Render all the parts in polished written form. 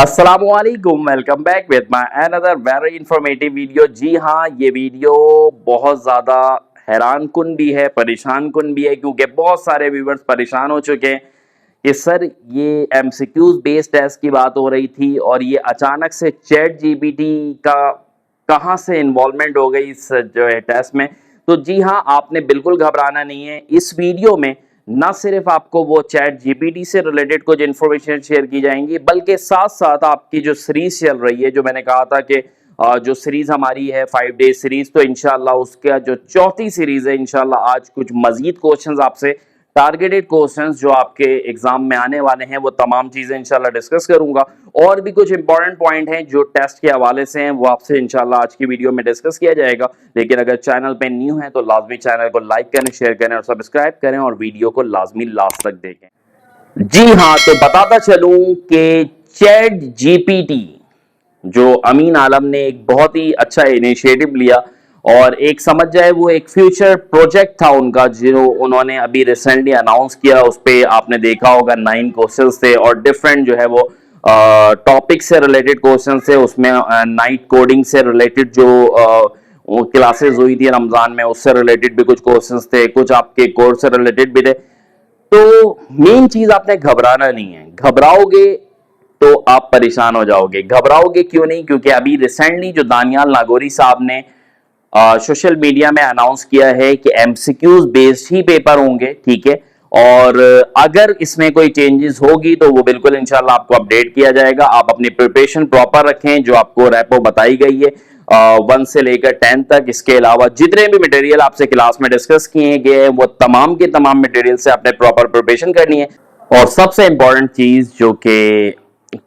अस्सलामुअलैकुम, welcome back with my another very informative video. जी हाँ, ये वीडियो बहुत ज़्यादा हैरान कुन भी है, परेशान कुन भी है, क्योंकि बहुत सारे व्यूवर्स परेशान हो चुके हैं कि सर ये एमसीक्यूज बेस्ड टेस्ट की बात हो रही थी और ये अचानक से चैट जीपीटी का कहाँ से इन्वॉल्वमेंट हो गई इस जो है टेस्ट में। तो जी हाँ, आपने बिल्कुल घबराना नहीं है। इस वीडियो में ना सिर्फ आपको वो चैट जीपीटी से रिलेटेड कुछ इन्फॉर्मेशन शेयर की जाएंगी, बल्कि साथ साथ आपकी जो सीरीज चल रही है, जो मैंने कहा था कि जो सीरीज हमारी है 5 डेज सीरीज, तो इंशाल्लाह उसका जो चौथी सीरीज है, इंशाल्लाह आज कुछ मजीद क्वेश्चंस आपसे, टारगेटेड क्वेश्चंस जो आपके एग्जाम में आने वाले हैं, वो तमाम चीजें इंशाल्लाह डिस्कस करूंगा। और भी कुछ इंपॉर्टेंट पॉइंट हैं जो टेस्ट के हवाले से हैं, वो आपसे इंशाल्लाह आज की वीडियो में डिस्कस किया जाएगा। लेकिन अगर चैनल पे न्यू है तो लाजमी चैनल को लाइक करें, शेयर करें और सब्सक्राइब करें, और वीडियो को लाजमी लास्ट तक देखें। जी हाँ, तो बताता चलूं कि चैट जीपीटी जो अमीन आलम ने एक बहुत ही अच्छा इनिशिएटिव लिया, और एक समझ जाए वो एक फ्यूचर प्रोजेक्ट था उनका, जो उन्होंने अभी रिसेंटली अनाउंस किया। उस पे आपने देखा होगा 9 क्वेश्चंस थे और डिफरेंट जो है वो टॉपिक से रिलेटेड क्वेश्चन थे उसमें। नाइट कोडिंग से रिलेटेड जो क्लासेस हुई थी रमजान में, उससे रिलेटेड भी कुछ क्वेश्चंस थे, कुछ आपके कोर्स से रिलेटेड भी थे। तो मेन चीज आपने घबराना नहीं है। घबराओगे तो आप परेशान हो जाओगे। घबराओगे क्यों नहीं? क्योंकि अभी रिसेंटली जो दानियाल नागौरी साहब ने सोशल मीडिया में अनाउंस किया है कि एमसीक्यूज बेस्ड ही पेपर होंगे, ठीक है। और अगर इसमें कोई चेंजेस होगी तो वो बिल्कुल इंशाल्लाह आपको अपडेट किया जाएगा। आप अपनी प्रिपरेशन प्रॉपर रखें, जो आपको रेपो बताई गई है 1 से लेकर 10 तक। इसके अलावा जितने भी मटेरियल आपसे क्लास में डिस्कस किए गए हैं, वो तमाम के तमाम मटेरियल से आपने प्रॉपर प्रिपरेशन करनी है। और सबसे इंपॉर्टेंट चीज जो कि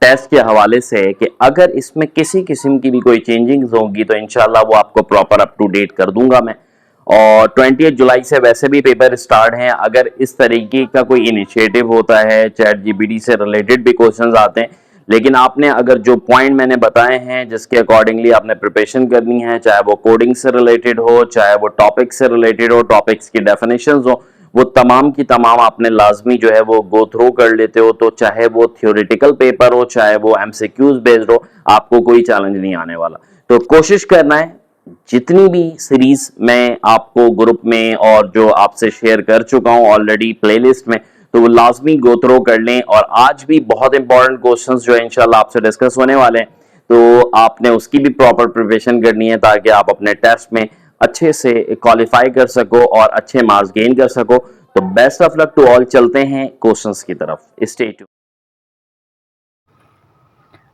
टेस्ट के हवाले से है कि अगर इसमें किसी किस्म की भी कोई चेंजिंग्स होगी तो इंशाल्लाह वो आपको प्रॉपर अप टू डेट कर दूंगा मैं। और 20 जुलाई से वैसे भी पेपर स्टार्ट हैं। अगर इस तरीके का कोई इनिशिएटिव होता है, चैट जीपीटी से रिलेटेड भी क्वेश्चंस आते हैं, लेकिन आपने अगर जो पॉइंट मैंने बताए हैं जिसके अकॉर्डिंगली आपने प्रिपरेशन करनी है, चाहे वो कोडिंग से रिलेटेड हो, चाहे वो टॉपिक से रिलेटेड हो, टॉपिक्स की डेफिनेशंस हो, वो तमाम की तमाम आपने लाजमी जो है वो गो थ्रू कर लेते हो, तो चाहे वो थियोरिटिकल पेपर हो, चाहे वो एमसीक्यूज बेस्ड हो, आपको कोई चैलेंज नहीं आने वाला। तो कोशिश करना है जितनी भी सीरीज मैं आपको ग्रुप में और जो आपसे शेयर कर चुका हूं ऑलरेडी प्लेलिस्ट में, तो वो लाजमी गो थ्रू कर लें। और आज भी बहुत इंपॉर्टेंट क्वेश्चंस जो है इंशाल्लाह आपसे डिस्कस होने वाले हैं, तो आपने उसकी भी प्रॉपर प्रिपरेशन करनी है ताकि आप अपने टेस्ट में अच्छे से क्वालिफाई कर सको और अच्छे मार्क्स गेन कर सको। तो best of luck to all. चलते हैं क्वेश्चंस की तरफ। Stay tuned.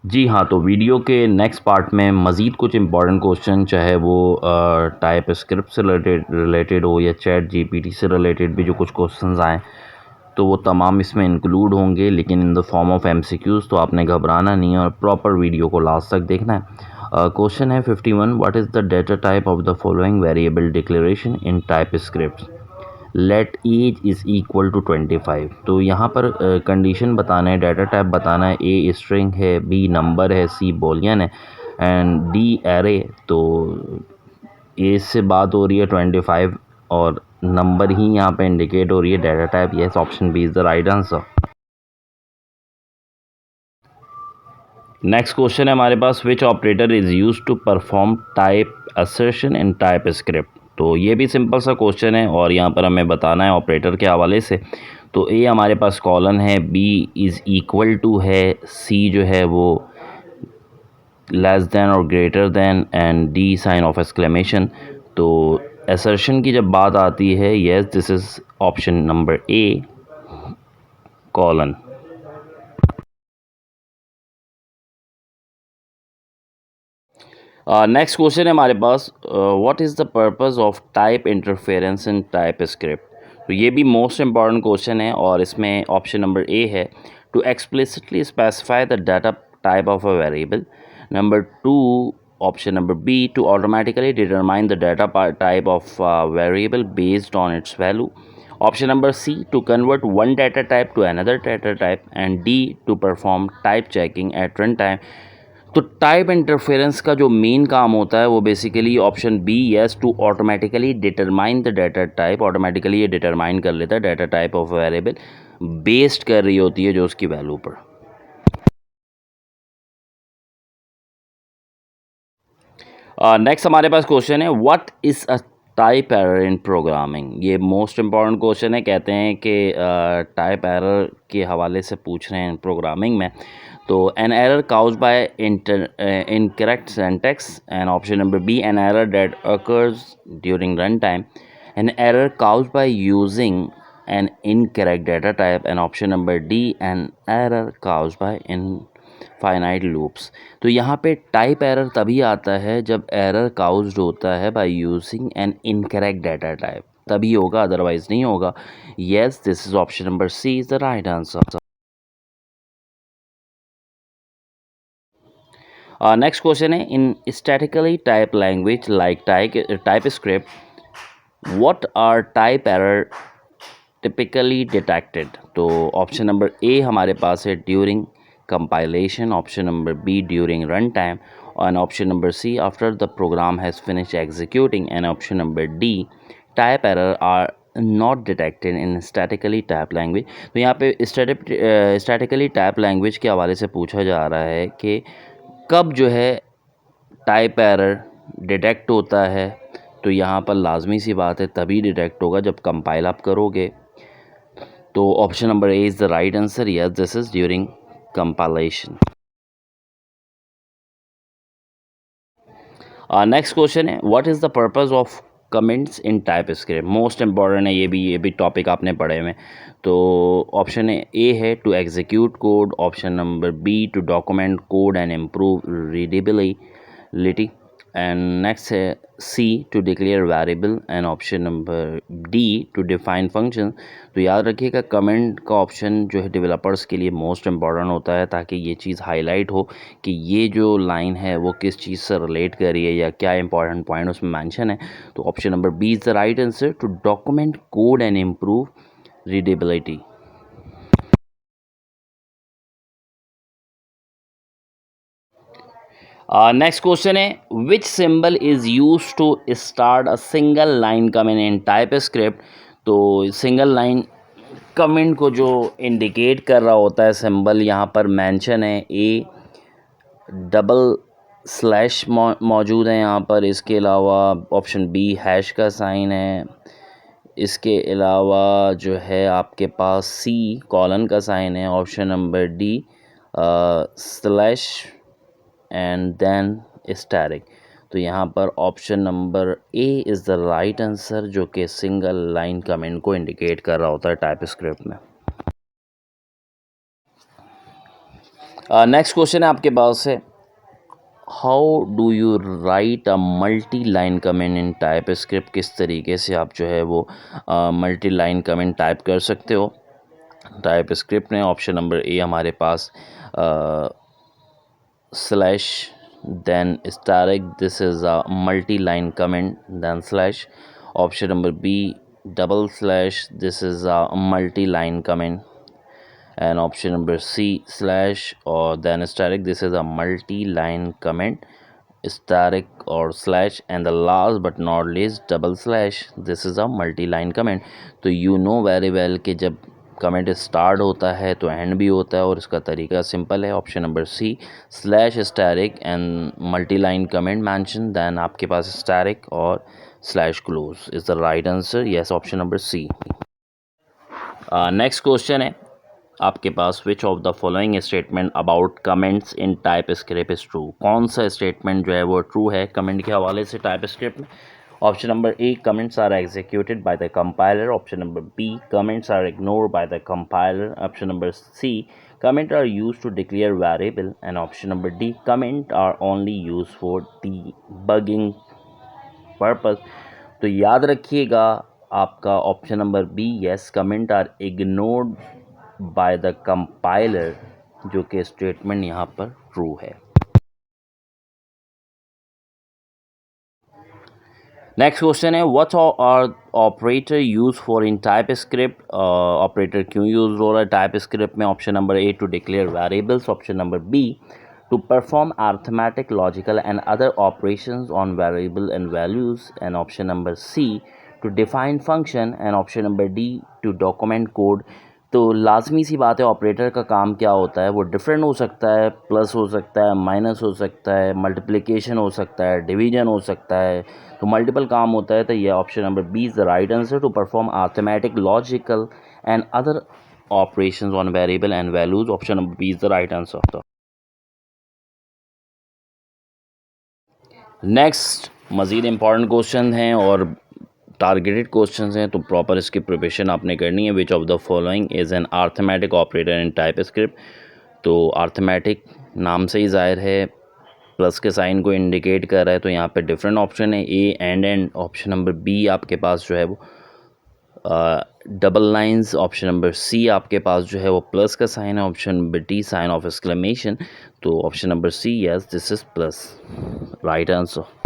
जी हाँ, तो वीडियो के नेक्स्ट पार्ट में मज़ीद कुछ इंपॉर्टेंट क्वेश्चन, चाहे वो टाइप स्क्रिप्ट से रिलेटेड हो या चैट जीपीटी से रिलेटेड भी जो कुछ क्वेश्चंस आए, तो वो तमाम इसमें इंक्लूड होंगे, लेकिन in the form of MCQs. तो आपने घबराना नहीं है और प्रॉपर वीडियो को लास्ट तक देखना है। क्वेश्चन है 51, what is the data type of the following variable declaration in TypeScript? Let age is equal to 25। तो यहाँ पर कंडीशन बताना है, डाटा टाइप बताना है। ए स्ट्रिंग है, बी नंबर है, सी बॉलियन है एंड डी एरे। तो एज से बात हो रही है 25 और नंबर ही यहाँ पे इंडिकेट हो रही है data type. Yes, option B is the right answer. Next question है हमारे पास, which operator is use to perform type assertion in TypeScript? तो ये भी सिंपल सा क्वेश्चन है और यहाँ पर हमें बताना है ऑपरेटर के हवाले से। तो ए हमारे पास कॉलन है, बी इज़ इक्वल टू है, सी जो है वो लेस देन और greater than and D sign of exclamation. तो असर्शन की जब बात आती है, yes this is option number A colon. Next question है हमारे पास, what is the purpose of type interference in TypeScript? तो ये भी मोस्ट इम्पॉर्टेंट क्वेश्चन है और इसमें ऑप्शन नंबर ए है, to explicitly specify the data type of a variable. Number 2, option number B, to automatically determine the data type of variable based on its value. Option number C, to convert one data type to another data type and D, to perform type checking at run time. तो type interference का जो main काम होता है वो basically option B, yes, to automatically determine the data type. Automatically ये determine कर लेता है data type of variable, based कर रही होती है जो उसकी वैल्यू पर। नेक्स्ट हमारे पास क्वेश्चन है what is a type error in programming. ये मोस्ट इम्पॉर्टेंट क्वेश्चन है। कहते हैं कि टाइप एरर के हवाले से पूछ रहे हैं प्रोग्रामिंग में। तो an error caused by incorrect syntax and option number B an error that occurs during runtime, an error caused by using an incorrect data type, and option number D an error caused by infinite loops. तो यहाँ पे type error तभी आता है जब error caused होता है by using an incorrect data type, तभी होगा, अदरवाइज नहीं होगा। Yes, this is option number C is the right answer. Next question है in statically type language like TypeScript what are type error typically detected. तो option number A हमारे पास है during compilation, option number B during run time, and option number C after the program has finished executing, and option number D type error are not detected in statically type language। तो यहाँ पे statically type language के हवाले से पूछा जा रहा है कि कब जो है टाइप एरर डिटेक्ट होता है। तो यहाँ पर लाजमी सी बात है तभी डिटेक्ट होगा जब कंपाइल आप करोगे। तो option number A is the right answer. Yes, this is during compilation. Next question है what is the purpose of comments in TypeScript. Most important है ये भी टॉपिक आपने पढ़े हुए। तो ऑप्शन ए है to execute code, option number B to document code and improve readability, and next है C to declare variable, and option number D to define function. तो याद रखिएगा कमेंट का ऑप्शन जो है डेवलपर्स के लिए मोस्ट इम्पॉर्टेंट होता है, ताकि ये चीज़ हाईलाइट हो कि ये जो लाइन है वो किस चीज़ से रिलेट कर रही है या क्या इंपॉर्टेंट पॉइंट उसमें मेंशन है। तो option number B is the right answer to document code and improve readability. Next question है which symbol is use to start a single line comment in TypeScript. तो single line comment को जो indicate कर रहा होता है symbol यहाँ पर मेंशन है, ए डबल स्लैश मौजूद है यहाँ पर। इसके अलावा ऑप्शन बी हैश का साइन है। इसके अलावा जो है आपके पास सी कॉलन का साइन है। Option number D slash and then asterisk. तो यहाँ पर option number A is the right answer जो कि सिंगल लाइन कमेंट को इंडिकेट कर रहा होता है टाइप स्क्रिप्ट में। नेक्स्ट क्वेश्चन है आपके पास है how do you write a multi line comment in TypeScript. किस तरीके से आप जो है वो मल्टी लाइन कमेंट टाइप कर सकते हो टाइप स्क्रिप्ट में। ऑप्शन नंबर ए हमारे पास slash then asterisk, this is a multi line comment, then slash. Option number B double slash, this is a multi line comment, and option number C slash or then static, this is a multi-line comment, static or slash, and the last but not least double slash, this is a multi-line comment। तो you know very well कि जब comment start होता है तो and भी होता है, और इसका तरीका सिंपल है। Option number C slash asterisk and multi line comment mention, then आपके पास स्टैरिक और slash close is the right answer. Yes, option number C. Next question है आपके पास which of the following statement about comments in TypeScript is true. कौन सा statement जो है वो ट्रू है कमेंट के हवाले से टाइप स्क्रिप्ट में। Option number A comments are executed by the compiler, option number B comments are ignored by the compiler, option number C comment are use to declare variable, and option number D comment are only use for debugging purpose. तो याद रखिएगा आपका option number B yes comment are ignored by the compiler, जो कि statement यहाँ पर true है। Next question है what are operator use for in TypeScript. Operator क्यों यूज हो रहा है टाइप स्क्रिप्ट में। Option number A to declare variables, option number B to perform arithmetic, logical and other operations on variable and values, and option number C to define function, and option number D to document code। तो लाजमी सी बात है, operator का काम क्या होता है, वो डिफरेंट हो सकता है, प्लस हो सकता है, माइनस हो सकता है, मल्टीप्लिकेशन हो सकता है, डिवीजन हो सकता है, तो मल्टीपल काम होता है। तो ये option number B is the right answer to perform arithmetic logical and other operations on variable and values. Option number B is the right answer. Next मज़ीद इम्पॉर्टेंट क्वेश्चन हैं और टारगेटेड क्वेश्चंस हैं, तो प्रॉपर इसकी preparation आपने करनी है। Which of the following is N arithmetic operator in TypeScript. तो अर्थमेटिक नाम से ही ज़ाहिर है, प्लस के साइन को इंडिकेट कर रहा है, तो यहाँ पे डिफरेंट ऑप्शन है, A and option number B आपके पास जो है वो double lines, option number C आपके पास जो है वो प्लस का साइन है, option number D sign of exclamation. तो option number C, yes this is plus, right answer.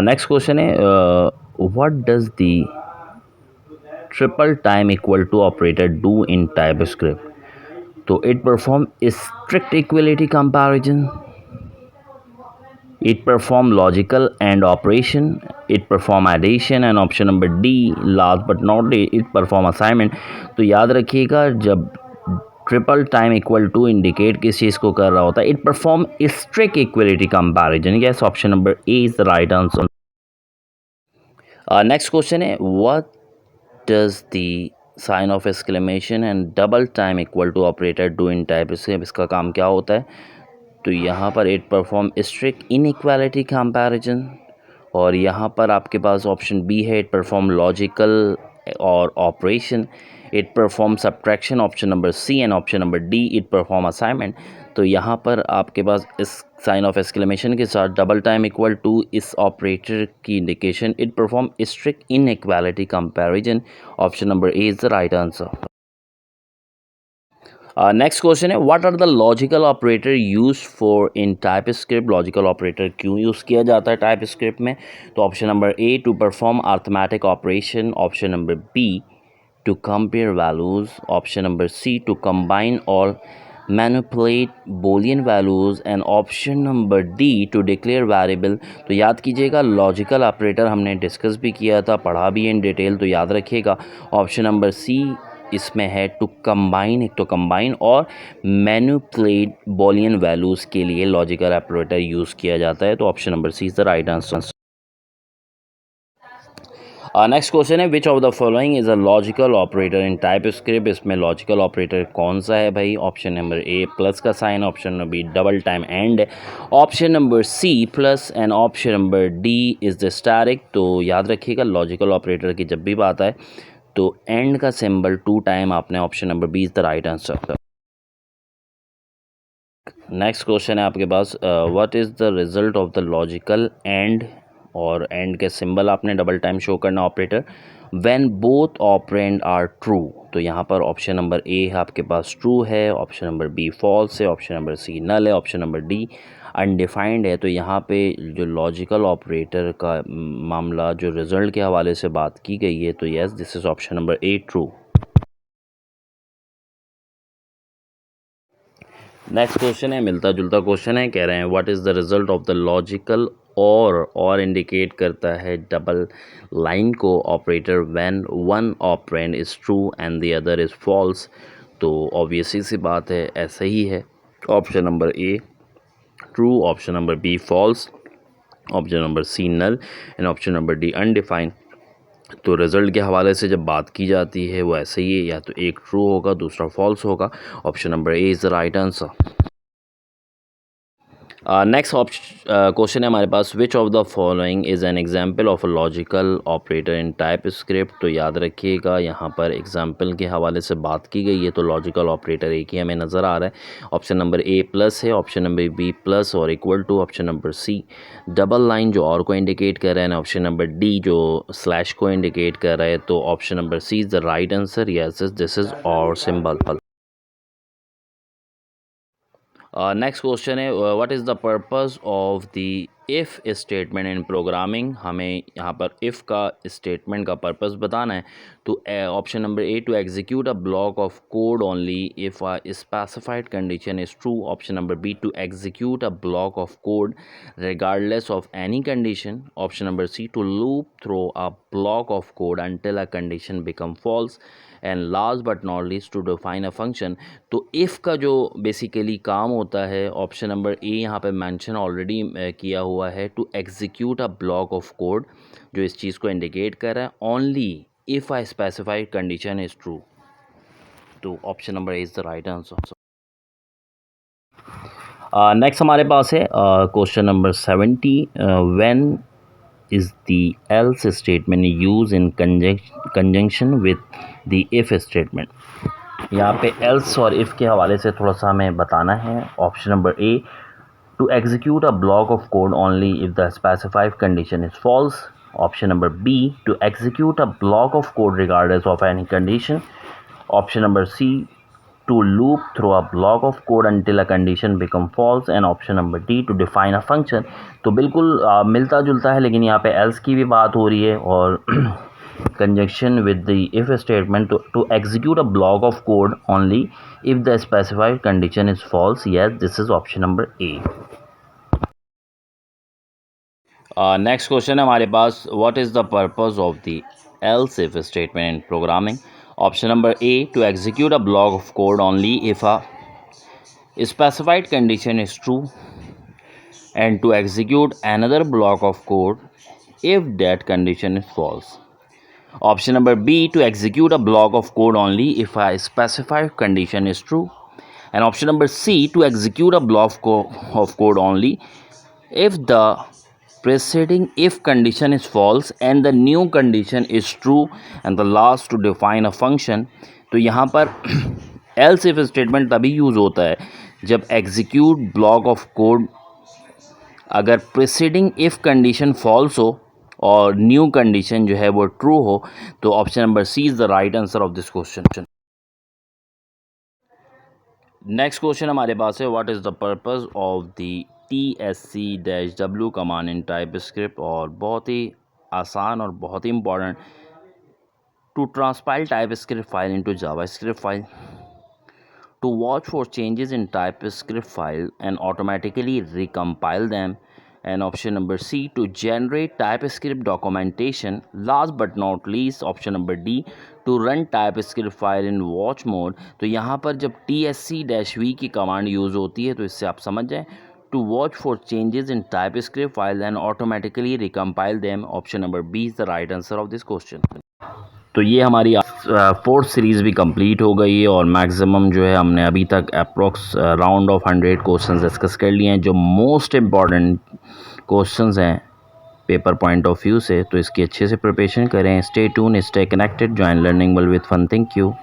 Next question है, what does the triple time equal to operator do in TypeScript. तो it perform strict equality comparison, it perform logical and operation, it perform addition, and option number D last but not least it perform assignment। तो याद रखिएगा, जब triple time equal to indicate किस चीज़ को कर रहा होता है, it perform strict equality comparison. Yes, option number A is the right answer. Next question है, what does the sign of exclamation and double time equal to operator do in TypeScript. इसका काम क्या होता है? तो यहाँ पर it perform strict inequality comparison, और यहाँ पर आपके पास ऑप्शन बी है, इट परफॉर्म लॉजिकल और operation, it perform subtraction, option number C, and option number D it perform assignment. तो यहाँ पर आपके पास इस साइन ऑफ एक्सक्लेमेशन के साथ डबल टाइम इक्वल टू इस ऑपरेटर की indication, it perform strict inequality comparison. Option number A is the right answer. Next question है, what are the logical operator use for in TypeScript. Logical operator क्यों use किया जाता है TypeScript में? तो option number A, to perform arithmetic operation, option number B to compare values, option number C to combine और manipulate boolean values, and option number D to declare variable. तो याद कीजिएगा, logical operator हमने discuss भी किया था, पढ़ा भी इन डिटेल, तो याद रखिएगा ऑप्शन नंबर सी इसमें है टू कंबाइन, एक तो कंबाइन और मैनिपुलेट बोलियन वैल्यूज़ के लिए लॉजिकल ऑपरेटर यूज़ किया जाता है। तो option number C is the right answer. Next question है, which of the following is a logical operator in TypeScript. इसमें लॉजिकल ऑपरेटर कौन सा है भाई? ऑप्शन नंबर ए प्लस का sign, option number B double time and, option number C plus, and option number D is the static. तो याद रखिएगा, logical operator की जब भी बात आए तो एंड का सिंबल 2 टाइम आपने, option number B is the right answer. Next question है आपके पास, what is the result of the logical and, और एंड के सिंबल आपने डबल टाइम शो करना operator, when both operand are true. तो यहाँ पर ऑप्शन नंबर ए आपके पास ट्रू है, ऑप्शन नंबर बी फॉल्स है, ऑप्शन नंबर सी नल है, ऑप्शन नंबर डी अनडिफाइंड है। तो यहाँ पे जो लॉजिकल ऑपरेटर का मामला जो रिज़ल्ट के हवाले से बात की गई है, तो yes this is option number A true. Next question है, मिलता जुलता क्वेश्चन है, कह रहे हैं what is the result of the logical और इंडिकेट करता है डबल लाइन को operator when one operand is true and the other is false. तो ऑब्वियसली सी बात है, ऐसा ही है। Option number A true, option number B false, option number C null, and option number D undefined. तो result के हवाले से जब बात की जाती है वो ऐसे ही है, या तो एक ट्रू होगा दूसरा फॉल्स होगा। Option number A is the right answer. Next question है हमारे पास, which of the following is an example of a logical operator in TypeScript. तो याद रखिएगा, यहाँ पर एग्जाम्पल के हवाले से बात की गई है, तो लॉजिकल ऑपरेटर एक ही हमें नज़र आ रहा है। ऑप्शन नंबर ए प्लस है, ऑप्शन नंबर बी प्लस और equal to, option number C double line जो और को इंडिकेट कर रहा है, ऑप्शन नंबर डी जो स्लैश को इंडिकेट कर रहा है। तो option number C is the right answer, yes this is और सिंबल। नेक्स्ट क्वेश्चन है, what is the purpose of the if statement in programming, हमें यहाँ पर इफ़ का स्टेटमेंट का पर्पस बताना है। तो option number A, to execute a block of code only if a specified condition is true. Option number B, to execute a block of code regardless of any condition. Option number C, to loop through a block of code until a condition become false. And last but not least, to define a function. तो if का जो basically काम होता है, option number ए यहाँ पे mention already किया हुआ है, to execute a block of code, जो इस चीज़ को इंडिकेट कर रहा है, only if a specified condition is true. तो option number A is the right answer. Next हमारे पास है question number 70, when is the else statement used in conjunction with the if statement। यहाँ पे else और if के हवाले से थोड़ा सा हमें बताना है। Option number A, to execute a block of code only if the specified condition is false। Option number B, to execute a block of code regardless of any condition। Option number C, to loop through a block of code until a condition become false। and option number D, to define a function। तो बिल्कुल मिलता जुलता है, लेकिन यहाँ पे else की भी बात हो रही है और conjunction with the if statement to execute a block of code only if the specified condition is false। yes, this is option number A। Next question है हमारे पास, what is the purpose of the else if statement in programming। Option number A, to execute a block of code only if a specified condition is true, and to execute another block of code if that condition is false। Option number B, to execute a block of code only if a specified condition is true। and option number C, to execute a block of code only if the preceding if condition is false and the new condition is true। and the last, to define a function। तो यहाँ पर else if statement तभी use होता है जब execute block of code अगर preceding if condition false हो और न्यू कंडीशन जो है वो ट्रू हो। तो option number C is the right answer of this question. Next question हमारे पास है, what is the purpose of the TSC-W command in TypeScript. और बहुत ही आसान और बहुत ही important, to transpile TypeScript file into JavaScript file, to watch for changes in TypeScript file and automatically recompile them। and option number C, to generate TypeScript documentation। last but not least, option number D, to run TypeScript file in watch mode। तो यहाँ पर जब TSC-V की command use होती है तो इससे आप समझ जाएं, to watch for changes in TypeScript file and automatically recompile them। option number B is the right answer of this question। तो ये हमारी फोर्थ सीरीज़ भी कंप्लीट हो गई है और मैक्सिमम जो है हमने अभी तक approx round off 100 questions discuss कर लिए हैं जो मोस्ट इम्पॉर्टेंट क्वेश्चंस हैं पेपर पॉइंट ऑफ व्यू से। तो इसकी अच्छे से प्रिपरेशन करें। Stay tune, stay connected, join learning will with fun. Thank you.